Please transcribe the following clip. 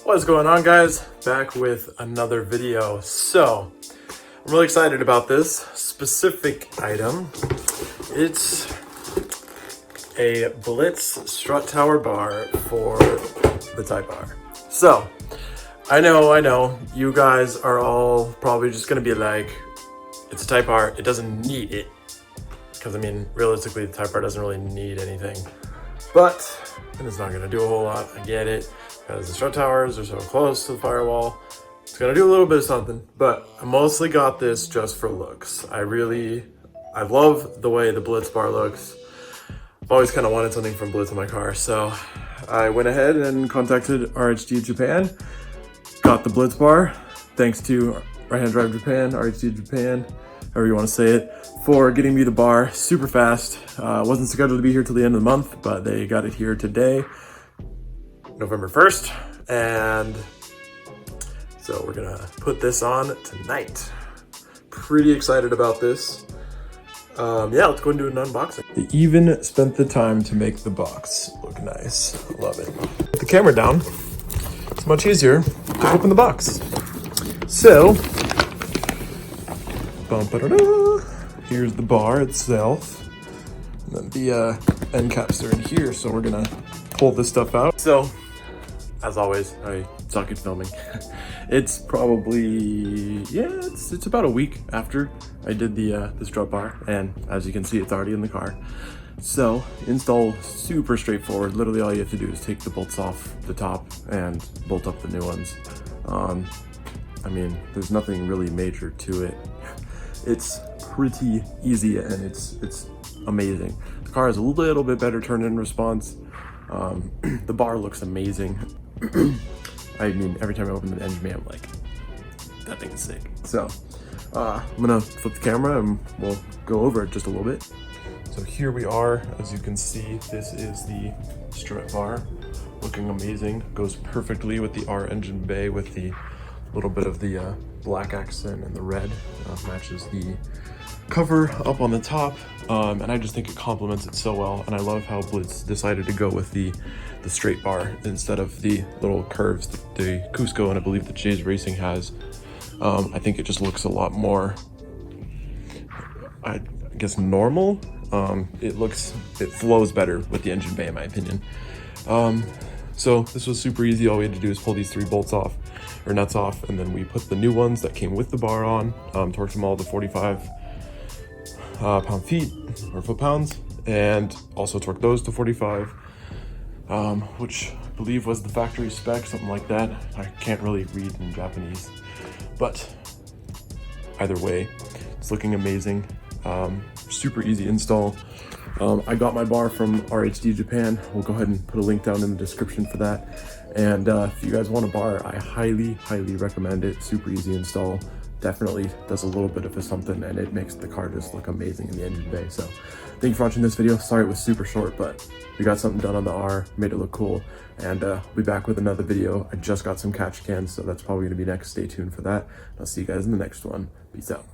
What's going on, guys? Back with another video. So I'm really excited about this specific item. It's a Blitz strut tower bar for the Type R. So I know you guys are all probably just gonna be like, it's a Type R, it doesn't need it. Because I mean, realistically, the Type R doesn't really need anything, but it's not gonna do a whole lot. I get it, because the strut towers are so close to the firewall. It's gonna do a little bit of something, but I mostly got this just for looks. I love the way the Blitz bar looks. I've always kind of wanted something from Blitz in my car, so I went ahead and contacted RHD Japan, got the Blitz bar, thanks to Right Hand Drive Japan, RHD Japan, however you want to say it, for getting me the bar super fast. Wasn't scheduled to be here till the end of the month, but they got it here today, November 1st, and so we're gonna put this on tonight. Pretty excited about this. Yeah, let's go and do an unboxing. They even spent the time to make the box look nice. Love it. Put the camera down. It's much easier to open the box. So, here's the bar itself. And then the end caps are in here, so we're gonna pull this stuff out. So, as always, I suck at filming. It's probably, yeah, it's about a week after I did the strut bar, and as you can see, it's already in the car. So, install super straightforward. Literally all you have to do is take the bolts off the top and bolt up the new ones. I mean, there's nothing really major to it. It's pretty easy and it's amazing. The car has a little bit better turn-in response. The bar looks amazing. I mean, every time I open the engine bay, I'm like, that thing is sick. So, I'm gonna flip the camera and we'll go over it just a little bit. So here we are. As you can see, this is the strut bar, looking amazing. Goes perfectly with the R engine bay with the little bit of the black accent and the red. Matches the cover up on the top, and I just think it complements it so well. And I love how Blitz decided to go with the straight bar instead of the little curves that the Cusco and I believe the Jay's Racing has. I think it just looks a lot more, I guess, normal. It flows better with the engine bay in my opinion. So this was super easy. All we had to do is pull these 3 bolts off, or nuts off, and then we put the new ones that came with the bar on, torqued them all to 45 pound-feet or foot-pounds, and also torqued those to 45, which I believe was the factory spec, something like that. I can't really read in Japanese, but either way, it's looking amazing. Super easy install. I got my bar from RHD Japan. We'll go ahead and put a link down in the description for that. And if you guys want a bar, I highly recommend it. Super easy install. Definitely does a little bit of something, and it makes the car just look amazing in the engine bay. So thank you for watching this video. Sorry it was super short, but we got something done on the R, made it look cool. And we'll be back with another video. I just got some catch cans, so that's probably gonna be next. Stay tuned for that. I'll see you guys in the next one. Peace out.